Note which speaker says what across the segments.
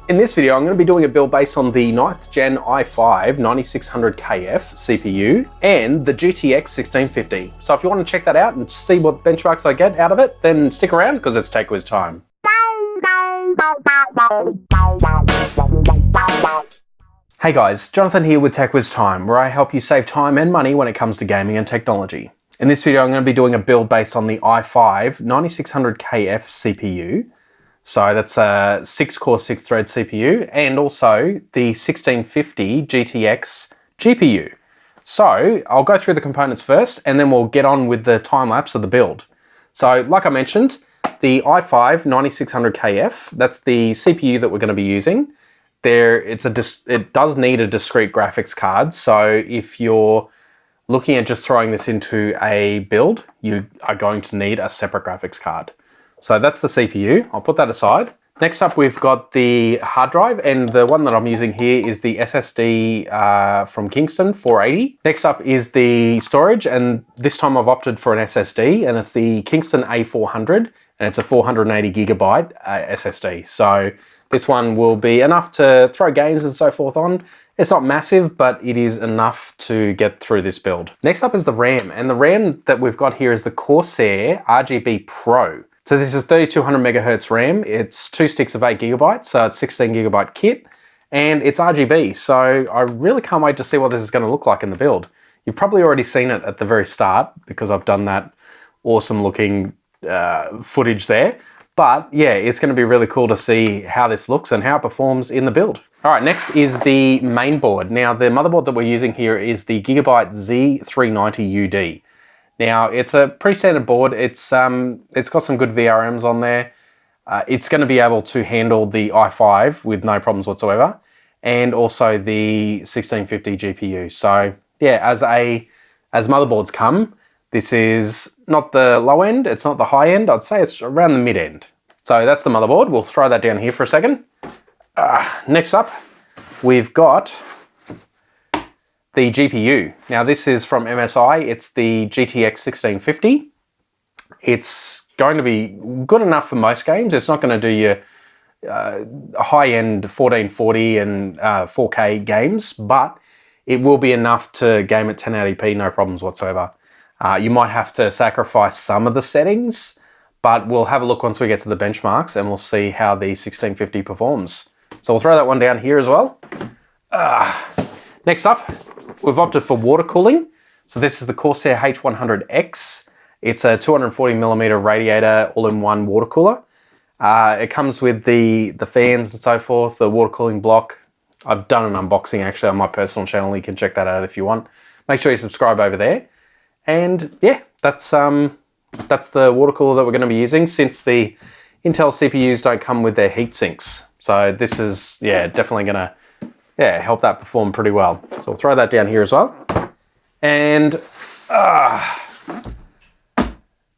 Speaker 1: In this video, I'm going to be doing a build based on the 9th Gen i5 9600KF CPU and the GTX 1650. So if you want to check that out and see what benchmarks I get out of it, then stick around because it's Tech Wiz time. Hey guys, Jonathan here with Tech Wiz Time, where I help you save time and money when it comes to gaming and technology. In this video, I'm going to be doing a build based on the i5 9600KF CPU. So that's a 6-core, 6-thread CPU, and also the 1650 GTX GPU. So I'll go through the components first, and then we'll get on with the time lapse of the build. So like I mentioned, the i5 9600KF, that's the CPU that we're going to be using. It does need a discrete graphics card. So if you're looking at just throwing this into a build, you are going to need a separate graphics card. So that's the CPU. I'll put that aside. Next up, we've got the hard drive, and the one that I'm using here is the SSD from Kingston 480. Next up is the storage, and this time I've opted for an SSD, and it's the Kingston A400, and it's a 480 gigabyte SSD. So this one will be enough to throw games and so forth on. It's not massive, but it is enough to get through this build. Next up is the RAM, and the RAM that we've got here is the Corsair RGB Pro. So this is 3200 megahertz RAM. It's 2 sticks of 8 gigabytes, so it's 16 gigabyte kit, and it's RGB. So I really can't wait to see what this is going to look like in the build. You've probably already seen it at the very start because I've done that awesome looking footage there. But yeah, it's going to be really cool to see how this looks and how it performs in the build. All right, next is the main board. Now the motherboard that we're using here is the Gigabyte Z390UD. Now, it's a pretty standard board. It's got some good VRMs on there. It's going to be able to handle the i5 with no problems whatsoever, and also the 1650 GPU. So yeah, as motherboards come, this is not the low end, it's not the high end. I'd say it's around the mid end. So that's the motherboard. We'll throw that down here for a second. Next up, we've got the GPU. Now this is from MSI, it's the GTX 1650. It's going to be good enough for most games. It's not going to do your high-end 1440 and 4K games, but it will be enough to game at 1080p, no problems whatsoever. You might have to sacrifice some of the settings, but we'll have a look once we get to the benchmarks and we'll see how the 1650 performs. So we'll throw that one down here as well. Next up, we've opted for water cooling. So this is the Corsair H100X. It's a 240mm radiator all-in-one water cooler. It comes with the fans and so forth, the water cooling block. I've done an unboxing actually on my personal channel. You can check that out if you want. Make sure you subscribe over there. And yeah, that's the water cooler that we're going to be using, since the Intel CPUs don't come with their heat sinks. So this is, yeah, definitely going to help that perform pretty well. So we'll throw that down here as well. And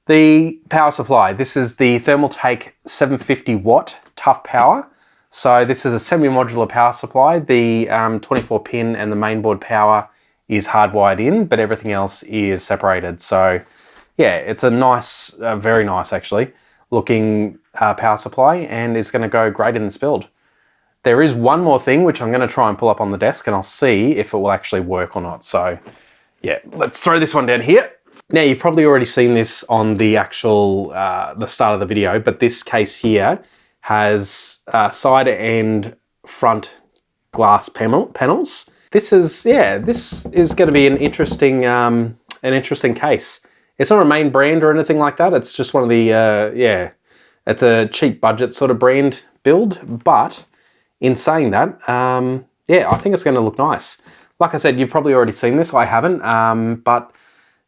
Speaker 1: the power supply. This is the Thermaltake 750 watt tough power. So this is a semi-modular power supply. The 24 pin and the mainboard power is hardwired in, but everything else is separated. So yeah, it's a nice, very nice actually, looking power supply, and it's going to go great in this build. There is one more thing which I'm going to try and pull up on the desk, and I'll see if it will actually work or not. So yeah, let's throw this one down here. Now you've probably already seen this on the actual, the start of the video, but this case here has side and front glass panels. This is going to be an interesting case. It's not a main brand or anything like that. It's just one of the, it's a cheap budget sort of brand build, but in saying that, yeah, I think it's going to look nice. Like I said, you've probably already seen this. I haven't, but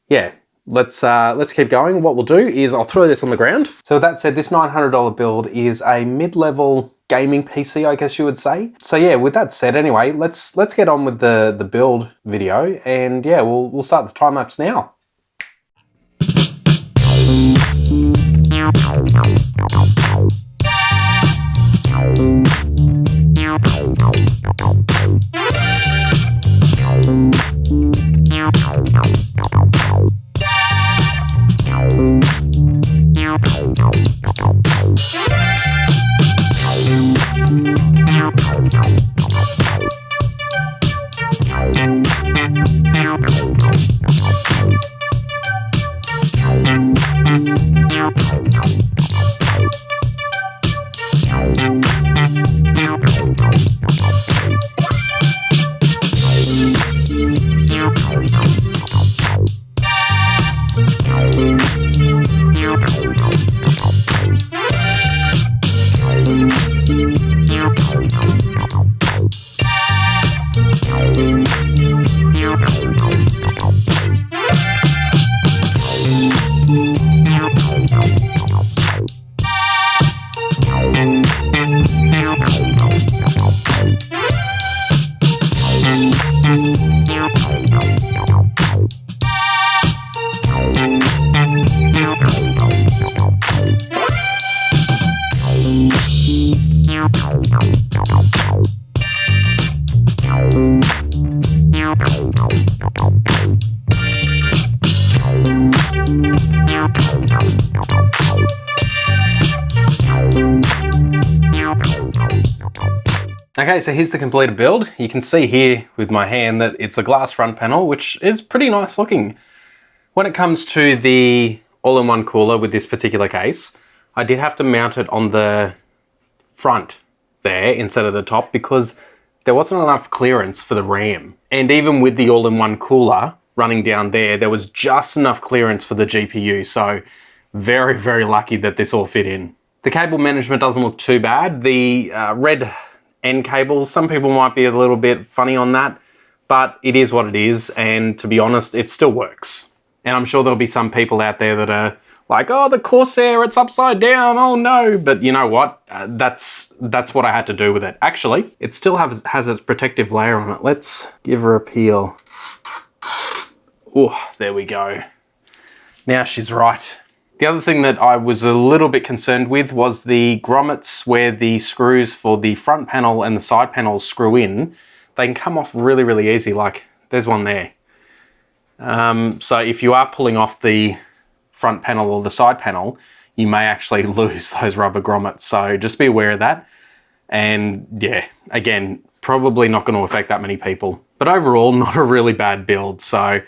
Speaker 1: yeah, let's keep going. What we'll do is I'll throw this on the ground. So with that said, this $900 build is a mid-level gaming PC, I guess you would say. So yeah, with that said, anyway, let's get on with the build video, and yeah, we'll start the time lapse now. Okay, so here's the completed build. You can see here with my hand that it's a glass front panel, which is pretty nice looking. When it comes to the all-in-one cooler with this particular case, I did have to mount it on the front there instead of the top because there wasn't enough clearance for the RAM. And even with the all-in-one cooler running down there was just enough clearance for the GPU. So very, very lucky that this all fit in. The cable management doesn't look too bad. The red end cables, some people might be a little bit funny on that, but it is what it is. And to be honest, it still works. And I'm sure there'll be some people out there that are like, oh, the Corsair, it's upside down, oh no. But you know what? That's what I had to do with it. Actually, it still has its protective layer on it. Let's give her a peel. Oh, there we go. Now she's right. The other thing that I was a little bit concerned with was the grommets where the screws for the front panel and the side panels screw in. They can come off really, really easy. Like there's one there. So if you are pulling off the front panel or the side panel, you may actually lose those rubber grommets. So just be aware of that. And yeah, again, probably not going to affect that many people. But overall, not a really bad build. So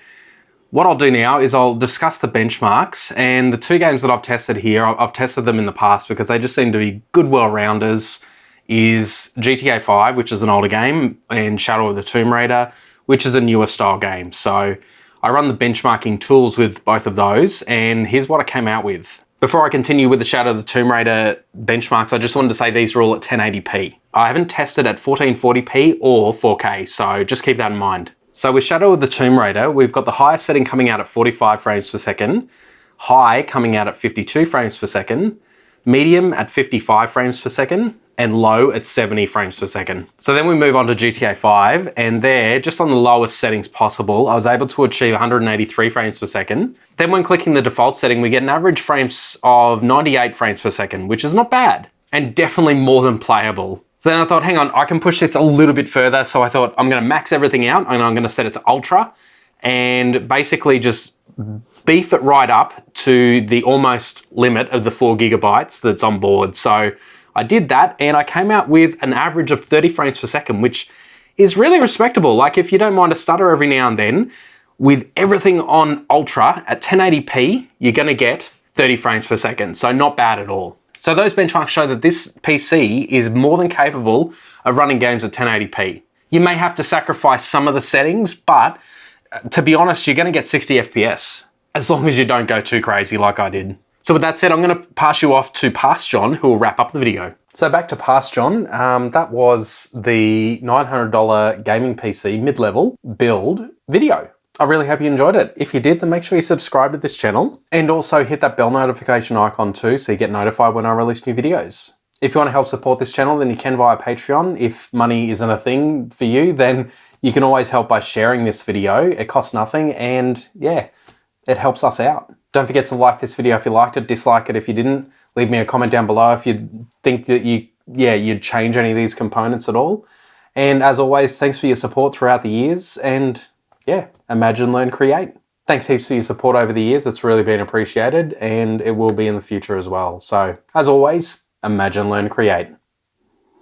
Speaker 1: what I'll do now is I'll discuss the benchmarks, and the two games that I've tested here, I've tested them in the past because they just seem to be good well-rounders, is GTA 5, which is an older game, and Shadow of the Tomb Raider, which is a newer style game. So I run the benchmarking tools with both of those, and here's what I came out with. Before I continue with the Shadow of the Tomb Raider benchmarks, I just wanted to say these are all at 1080p. I haven't tested at 1440p or 4K, so just keep that in mind. So with Shadow of the Tomb Raider, we've got the highest setting coming out at 45 frames per second, high coming out at 52 frames per second, medium at 55 frames per second, and low at 70 frames per second. So then we move on to GTA 5, and there, just on the lowest settings possible, I was able to achieve 183 frames per second. Then when clicking the default setting, we get an average frames of 98 frames per second, which is not bad, and definitely more than playable. So then I thought, hang on, I can push this a little bit further. So I thought I'm gonna max everything out and I'm gonna set it to ultra and basically just beef it right up to the almost limit of the 4 gigabytes that's on board. So I did that and I came out with an average of 30 frames per second, which is really respectable. Like if you don't mind a stutter every now and then, with everything on ultra at 1080p, you're gonna get 30 frames per second. So not bad at all. So those benchmarks show that this PC is more than capable of running games at 1080p. You may have to sacrifice some of the settings, but to be honest, you're gonna get 60 FPS, as long as you don't go too crazy like I did. So with that said, I'm gonna pass you off to Past John, who will wrap up the video. So back to Past John, that was the $900 gaming PC mid-level build video. I really hope you enjoyed it. If you did, then make sure you subscribe to this channel and also hit that bell notification icon too so you get notified when I release new videos. If you want to help support this channel, then you can via Patreon. If money isn't a thing for you, then you can always help by sharing this video. It costs nothing and yeah, it helps us out. Don't forget to like this video if you liked it, dislike it if you didn't. Leave me a comment down below if you think that you'd change any of these components at all. And as always, thanks for your support throughout the years and yeah, imagine, learn, create. Thanks heaps for your support over the years. It's really been appreciated and it will be in the future as well. So as always, imagine, learn, create.